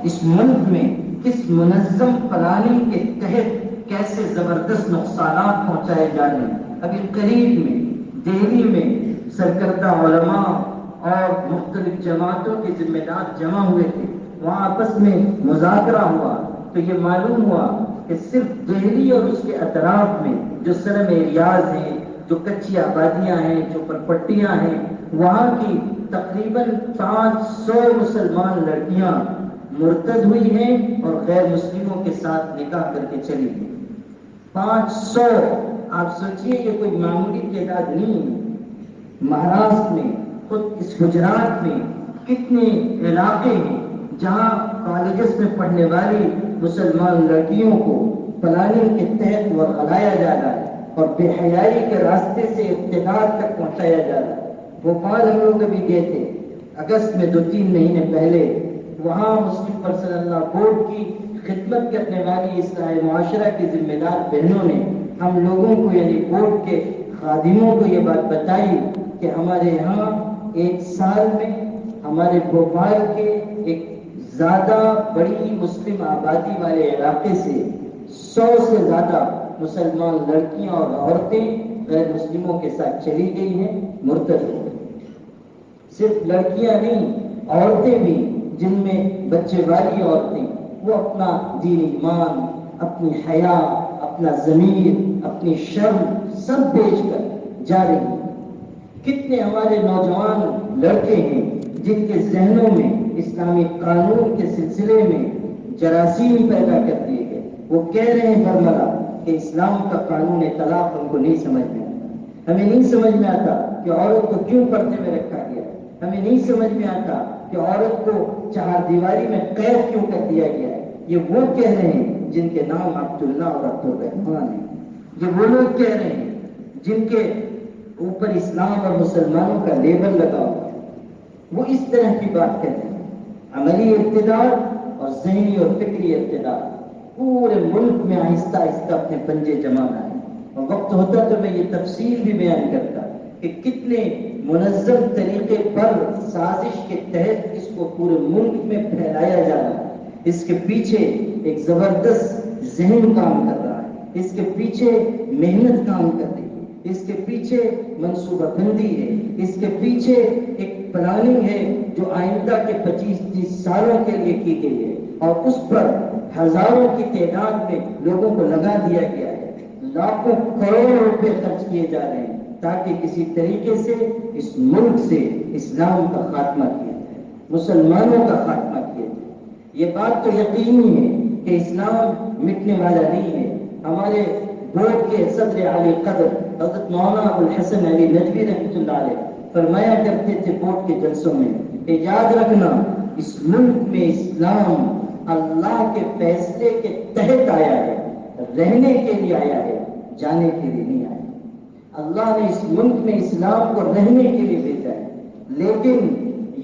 اس ملک میں کس منظم پلاننگ کے تحت کیسے زبردست نقصانات پہنچائے جا رہے ہیں۔ ابھی قریب میں دہلی میں سرکردہ علماء اور مختلف جماعتوں کے ذمہ دار جمع ہوئے تھے، وہاں آپس میں مذاکرہ ہوا تو یہ معلوم ہوا کہ صرف دہلی اور اس کے اطراف میں جو سلم ایریاز ہیں، جو کچی آبادیاں ہیں، جو پرپٹیاں ہیں، وہاں کی تقریباً 500 مسلمان لڑکیاں مرتد ہوئی ہیں اور غیر مسلموں کے ساتھ نکاح کر کے چلی گئی۔ 500! آپ سوچئے یہ کوئی معمولی تعداد نہیں ہے۔ مہاراشٹر میں خود اس گجرات میں کتنے علاقے ہیں جہاں کالجز میں پڑھنے والی مسلمان لڑکیوں کو پلاننگ کے تحت ورغلایا جا رہا ہے اور بے حیائی کے راستے سے اقتدار تک پہنچایا جا رہا ہے۔ بھوپال ہم لوگ ابھی گئے تھے اگست میں 2-3 مہینے پہلے، وہاں مسلم پرسنل اللہ بورڈ کی خدمت کرنے والی اصلاح معاشرہ کی ذمہ دار بہنوں نے ہم لوگوں کو یعنی بورڈ کے خادموں کو یہ بات بتائی کہ ہمارے یہاں ایک سال میں ہمارے بھوپال کے ایک زیادہ بڑی مسلم آبادی والے علاقے سے 100 سے زیادہ مسلمان لڑکیاں اور عورتیں غیر مسلموں کے ساتھ چلی گئی ہیں، مرتد ہو گئی۔ صرف لڑکیاں نہیں، عورتیں بھی، جن میں بچے والی عورتیں، وہ اپنا دین ایمان، اپنی حیا، اپنا ضمیر، اپنی شرم سب بیچ کر جا رہی ہیں۔ کتنے ہمارے نوجوان لڑکے ہیں جن کے ذہنوں میں اسلامی قانون کے سلسلے میں جراثیم پیدا کر دیے گئے، وہ کہہ رہے ہیں برملا کہ اسلام کا قانون طلاق ہم کو نہیں سمجھ میں آتا، ہمیں نہیں سمجھ میں آتا کہ عورت کو کیوں پردے میں رکھا گیا، ہمیں نہیں سمجھ میں آتا کہ عورت کو چہار دیواری میں قید کیوں کر دیا گیا ہے۔ یہ وہ کہہ رہے ہیں جن کے نام عبداللہ اور عبدالرحمان ہیں، یہ وہ لوگ کہہ رہے ہیں جن کے اوپر اسلام اور مسلمانوں کا لیبل لگا ہوا ہے، وہ اس طرح کی بات کہتے ہیں۔ عملی اقتدار اور ذہنی اور فکری اقتدار پورے ملک میں آہستہ آہستہ اپنے پنجے جمانا ہے، اور وقت ہوتا تو میں یہ تفصیل بھی بیان کرتا کہ کتنے منظم طریقے پر سازش کے تحت اس کو پورے ملک میں پھیلایا جا رہا ہے۔ اس کے پیچھے ایک زبردست ذہن کام کر رہا ہے، اس کے پیچھے محنت کام کر رہی ہے، اس کے پیچھے منصوبہ بندی ہے، اس کے پیچھے ایک پلاننگ ہے جو آئندہ کے 25-30 سالوں کے لیے کی گئی ہے، اور اس پر ہزاروں کی تعداد میں لوگوں کو لگا دیا گیا ہے۔ لاکھوں کروڑ روپے خرچ کیے جا رہے ہیں تاکہ کسی طریقے سے اس ملک سے اسلام کا خاتمہ کیا جائے، مسلمانوں کا خاتمہ کیا جائے۔ یہ بات تو یقینی ہے کہ اسلام مٹنے والا نہیں ہے۔ ہمارے بورڈ کے صدر عالی قدر حضرت مولانا ابو الحسن علی ندوی رحمۃ اللہ علیہ فرمایا کرتے تھے بورڈ کے جلسوں میں کہ یاد رکھنا، اس ملک میں اسلام اللہ کے فیصلے کے تحت آیا ہے، رہنے کے لیے آیا ہے، جانے کے لیے نہیں آیا۔ اللہ نے اس ملک میں اسلام کو رہنے کے لیے بھیجا ہے، لیکن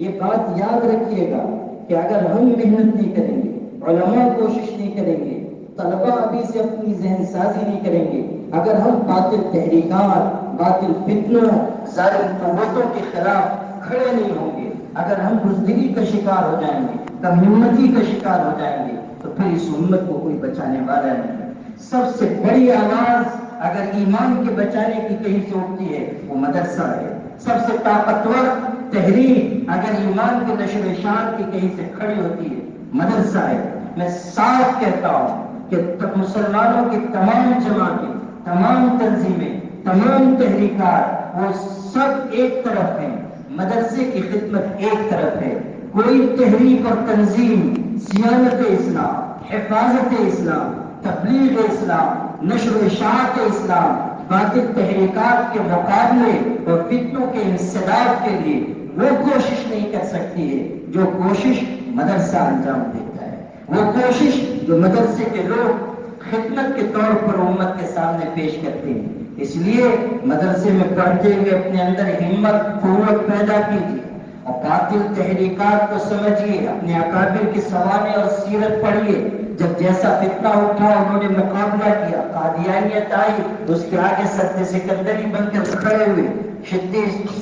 یہ بات یاد رکھیے گا کہ اگر ہم محنت نہیں کریں گے، علماء کوشش نہیں کریں گے، طلباء ابھی سے اپنی ذہن سازی نہیں کریں گے، اگر ہم باطل تحریکات، باطل فتنوں، ظالم قوتوں کے خلاف کھڑے نہیں ہوں گے، اگر ہم بزدلی کا شکار ہو جائیں گے، کم ہمتی کا شکار ہو جائیں گے، تو پھر اس امت کو کوئی بچانے والا نہیں ہے۔ سب سے بڑی آواز اگر ایمان کے بچانے کی کہیں سے اٹھتی ہے وہ مدرسہ ہے۔ سب سے طاقتور تحریک اگر ایمان کے نشر و اشاعت کی کہیں سے کھڑی ہوتی ہے مدرسہ ہے۔ میں صاف کہتا ہوں کہ مسلمانوں کی تمام جماعتیں، تمام تنظیمیں، تمام تحریکات وہ سب ایک طرف ہیں، مدرسے کی خدمت ایک طرف ہے۔ کوئی تحریک اور تنظیم صیانت اسلام، حفاظت اسلام، تبلیغ اسلام، نشر و اشاعت اسلام، باطل تحریکات کے مقابلے اور فتنوں کے انسداد کے لیے وہ کوشش نہیں کر سکتی ہے جو کوشش مدرسہ انجام دیتا ہے، وہ کوشش جو مدرسے کے لوگ خدمت کے طور پر امت کے سامنے پیش کرتے ہیں۔ اس لیے مدرسے میں پڑھتے ہوئے اپنے اندر ہمت، قوت پیدا کیجیے اور باطل تحریکات کو سمجھیے، اپنے اکابر کی سوانح اور سیرت پڑھیے۔ جب جیسا فتنہ اٹھا انہوں نے مقابلہ کیا، قادیانیت آئی، اس کے آگے سد سکندری بن کر کھڑے ہوئے، شدید